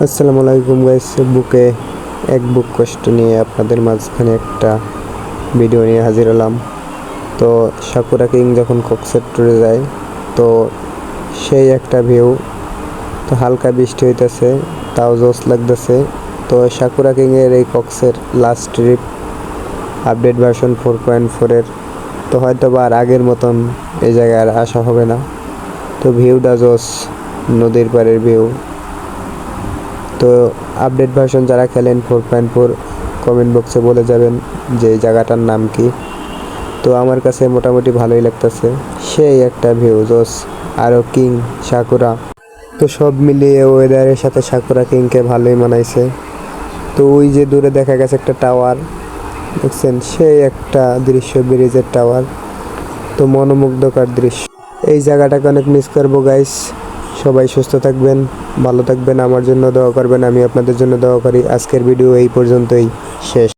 আসসালামু আলাইকুম গাইস, বুকে এক বুক কষ্ট নিয়ে আপনাদের মাঝখানে একটা ভিডিও নিয়ে হাজির হলাম। তো সাকুরা কিং যখন কক্সের ট্যুরে যায়, তো সেই একটা ভিউ। তো হালকা বৃষ্টি হইতেছে, তাও জোস লাগতেছে। তো সাকুরা কিংয়ের এই কক্সের লাস্ট ট্রিপ, আপডেট ভার্সন 4.4-এর। তো হয়তো বা আর আগের মতন এই জায়গায় আর আসা হবে না। তো ভিউটা জোস, নদীর পাড়ের ভিউ। তো আপডেট ভার্সন যারা খেলেন 4.4, কমেন্ট বক্সে বলে যাবেন যে এই জায়গাটার নাম কি। তো আমার কাছে মোটামুটি ভালোই লাগতেছে, সেই একটা ভিউ জোস। আরও কিং সাকুরা, তো সব মিলিয়ে ওয়েদারের সাথে সাকুরা কিংকে ভালোই মানাইছে। তো ওই যে দূরে দেখা গেছে একটা টাওয়ার, দেখছেন, সেই একটা দৃশ্য, ব্রিজের টাওয়ার। তো মনোমুগ্ধকর দৃশ্য। এই জায়গাটাকে অনেক মিস করবো গাইস। সবাই সুস্থ থাকবেন, ভালো থাকবেন, আমার জন্য দোয়া করবেন, আমি আপনাদের জন্য দোয়া করি। আজকের ভিডিও এই পর্যন্তই শেষ।